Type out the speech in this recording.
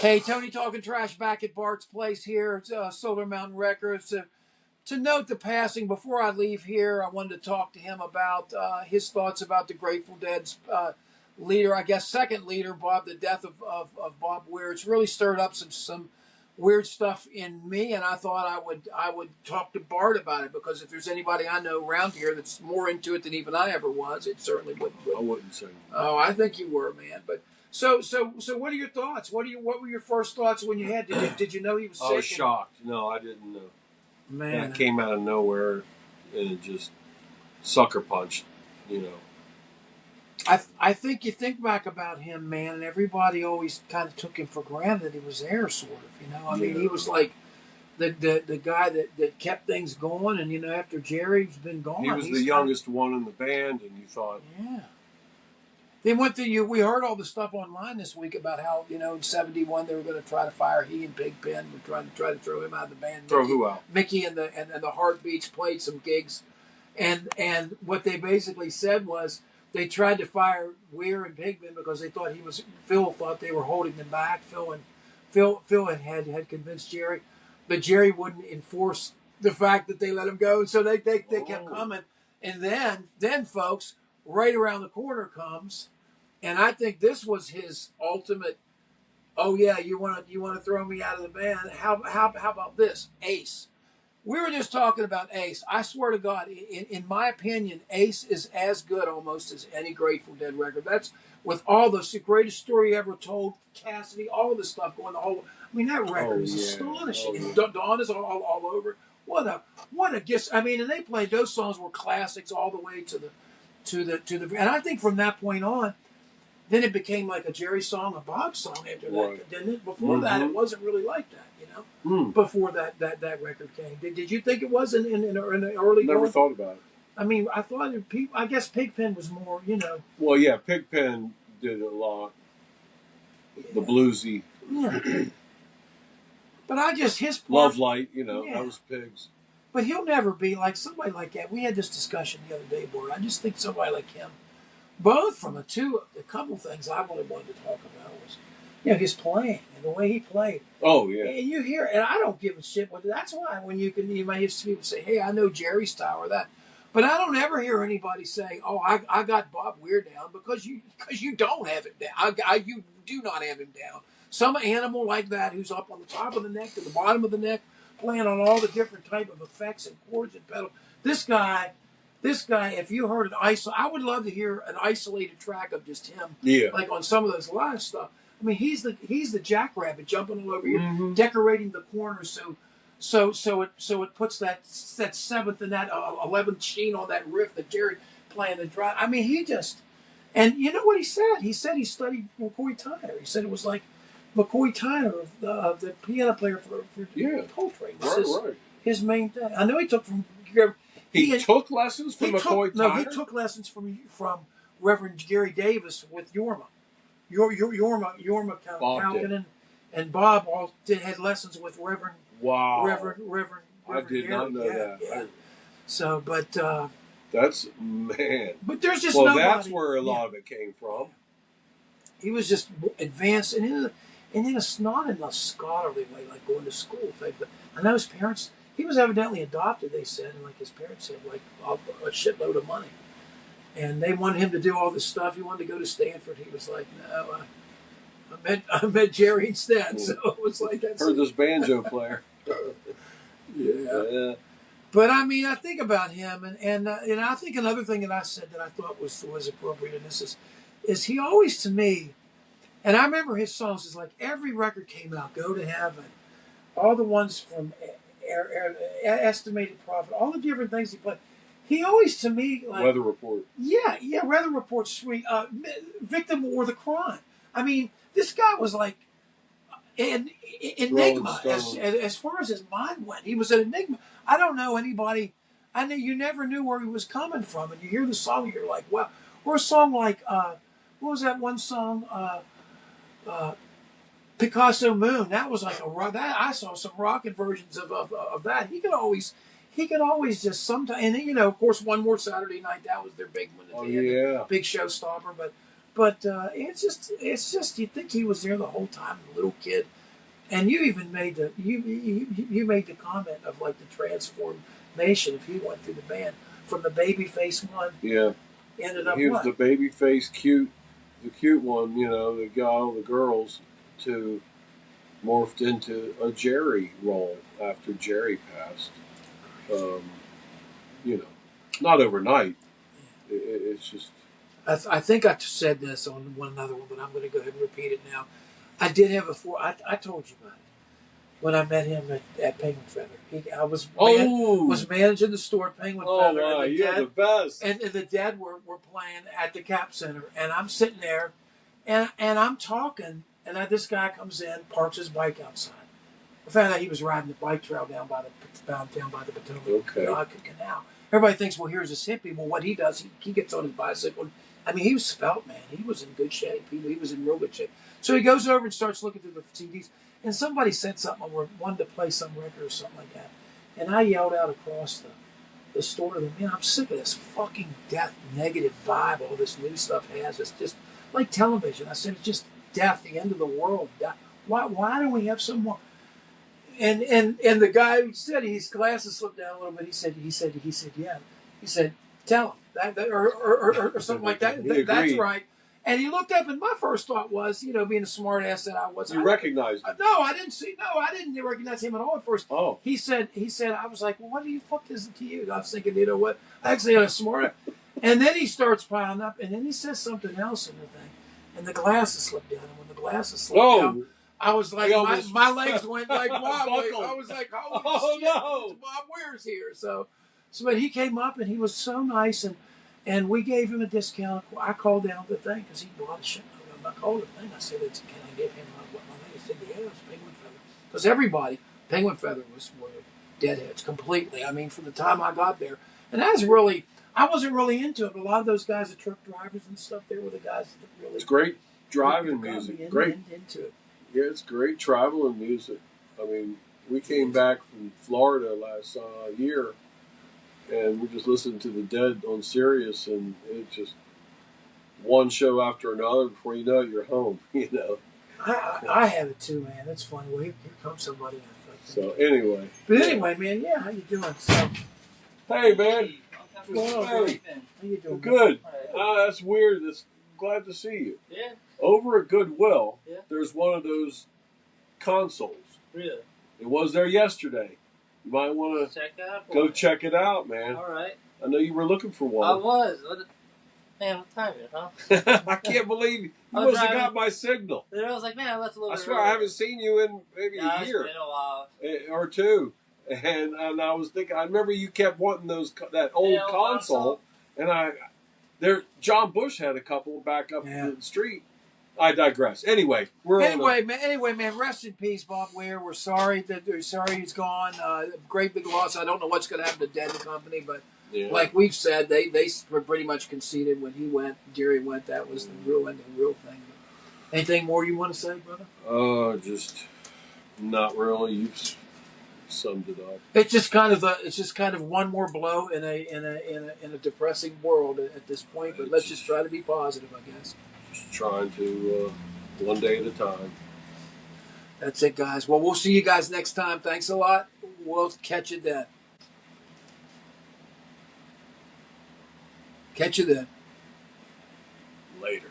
Hey, Tony talking trash back at Bart's place here at Solar Mountain Records. To note the passing, before I leave here, I wanted to talk to him about his thoughts about the Grateful Dead's leader, I guess second leader, Bob, the death of Bob Weir. It's really stirred up some weird stuff in me, and I thought I would talk to Bart about it, because if there's anybody I know around here that's more into it than even I ever was, it certainly would. I wouldn't say. Oh, I think you were, man. But so what are your thoughts? What were your first thoughts when you had? Did you know he was sick? I was shocked. No, I didn't know. Man, That came out of nowhere, and it just sucker punched. You know. I think you think back about him, man, and everybody always kind of took him for granted that he was there, sort of. You know, I mean, he was like the guy that kept things going, and after Jerry's been gone, he was the youngest one in the band, and you thought, yeah. They went to we heard all the stuff online this week about how, in 71 they were going to try to fire he and Pigpen. Were trying to throw him out of the band. Who out? Mickey and the Heartbeats played some gigs, and what they basically said was they tried to fire Weir and Pigpen because they thought Phil thought they were holding them back. Phil had convinced Jerry, but Jerry wouldn't enforce the fact that they let him go, and so they kept coming. And then folks, right around the corner comes. And I think this was his ultimate. Oh yeah, you want to throw me out of the band? How about this, Ace? We were just talking about Ace. I swear to God, in my opinion, Ace is as good almost as any Grateful Dead record. That's with all the greatest story ever told, Cassidy, all the stuff going on. I mean, that record is astonishing. And Dawn is all over. What a gift! I mean, and they played those songs were classics all the way to the. And I think from that point on. Then it became like a Jerry song, a Bob song after that, didn't it? Before that, it wasn't really like that, Before that record came, did you think it was in the early? Never thought about it. I mean, I thought I guess Pigpen was more, Well, yeah, Pigpen did a lot. The bluesy. Yeah. But his part, Love Light, that was Pigs. But he'll never be like somebody like that. We had this discussion the other day, Bart. I just think somebody like him. Both from a couple things I really wanted to talk about was, his playing and the way he played. Oh yeah. And you hear, and I don't give a shit. But that's why when you may hear people say, "Hey, I know Jerry's style or that," but I don't ever hear anybody say, "Oh, I got Bob Weir down," because you don't have it down. You do not have him down. Some animal like that who's up on the top of the neck to the bottom of the neck, playing on all the different type of effects and chords and pedals. This guy, if you heard I would love to hear an isolated track of just him, like on some of those live stuff. I mean, he's the jackrabbit jumping all over you, decorating the corners so it puts that 7th and that 11th sheen on that riff that Jerry playing the drum. I mean, and you know what he said? He said he studied McCoy Tyner. He said it was like McCoy Tyner, the piano player for Coltrane. Right. His main thing. I know he took from. He took lessons from McCoy Tyner? No, he took lessons from Reverend Gary Davis with Yorma. Yorma Kalkinen, and Bob all had lessons with Reverend. Wow. Reverend I did not know that. Yeah. So, but that's man. But there's just that's where a lot of it came from. He was just advanced and in not in a scholarly way, like going to school type. But I know his parents. He was evidently adopted, they said, and like his parents had like a shitload of money. And they wanted him to do all this stuff. He wanted to go to Stanford. He was like, no, I met Jerry instead. So it was like that. Heard this banjo player. Yeah. But I mean, I think about him, and I think another thing that I said that I thought was appropriate in this is he always to me, and I remember his songs is like every record came out, Go to Heaven, all the ones from Estimated Profit, all the different things he played. He always, to me, like Weather Report. Yeah, Weather Report's sweet. Victim or the Crime. I mean, this guy was like an enigma as far as his mind went. He was an enigma. I don't know anybody. I know you never knew where he was coming from, and you hear the song, you're like, wow. Or a song like what was that one song? Picasso Moon. That was like a rock. I saw some rockin' versions of that. he could always just sometimes, and you know, of course, one more Saturday night, that was their big one. Oh, At the end, yeah. big showstopper. But it's just you think he was there the whole time, the little kid. And you even made you made the comment of like the transformation if he went through the band from the baby face one. Yeah. Ended up He was what? the baby face, the cute one, you know, that got all the girls to morphed into a Jerry role after Jerry passed. You know, not overnight. It's just. I think I said this on one another one, but I'm going to go ahead and repeat it now. I did have I told you about it when I met him at Penguin Feather. I was managing the store at Penguin Feather. Oh, wow, you're the best. And the Dead were playing at the Cap Center, and I'm sitting there, and I'm talking, and this guy comes in, parks his bike outside. I found out he was riding the bike trail down by the Potomac Canal. Everybody thinks, well, here's this hippie. Well, what he does, he gets on his bicycle. I mean, he was svelte, man. He was in good shape. He was in real good shape. So he goes over and starts looking through the CDs. And somebody said something or wanted to play some record or something like that. And I yelled out across the store to them, man, I'm sick of this fucking death negative vibe all this new stuff has. It's just like television. I said, it's just death, the end of the world. Why don't we have some more? And the guy who said his glasses slipped down a little bit. He said, yeah. He said, tell him that or something like that. That's right. And he looked up, and my first thought was, you know, being a smart ass that I was. You recognized him? No, I didn't recognize him at all at first. Oh. He said, I was like, well, what the fuck is it to you? I was thinking, you know what? I actually had a smart. And then he starts piling up, and then he says something else in the thing, and the glasses slipped down. And when the glasses slipped down, I was like, my legs went like wobbly. I was like, holy shit, no. Bob Weir's here. So, but he came up, and he was so nice, and we gave him a discount. I called down the thing because he bought a shit. I called the thing. I said, can I give him what my name? He said, yeah, it's Penguin Feather. Because everybody, Penguin Feather were deadheads completely. I mean, from the time I got there. And I wasn't really into it. But a lot of those guys, the truck drivers and stuff, they were the guys that really. It's great driving music. Great. Into it. Yeah, it's great traveling music. I mean, we came back from Florida last year. And we're just listening to the Dead on Sirius, and it just one show after another. Before you know it, you're home. You know. I have it too, man. That's funny. Well, here comes somebody. So anyway. But anyway, man. Yeah, how you doing? So. Hey, man. What's going on? How you doing? Good. That's weird. Glad to see you. Yeah. Over at Goodwill, there's one of those consoles. Really? It was there yesterday. You might want to go check it out, man. All right. I know you were looking for one. I was. Man, what time is it, huh? I can't believe you must have got my signal. I was like, man, that's a little I swear I haven't seen you in maybe a year. It's been a while. Or two. And I was thinking, I remember you kept wanting that old console. And John Bush had a couple back up the street. I digress. Anyway, man. Rest in peace, Bob Weir. We're sorry he's gone. Great big loss. I don't know what's going to happen to Dead and Company, but like we've said, they were pretty much conceded when he went. Jerry went. That was the real end of the real thing. Anything more you want to say, brother? Just not really. You've summed it up. It's just kind of one more blow in a depressing world at this point. But let's just try to be positive, I guess. Just trying to one day at a time. That's it, guys. Well, we'll see you guys next time. Thanks a lot. We'll catch you then. Catch you then. Later.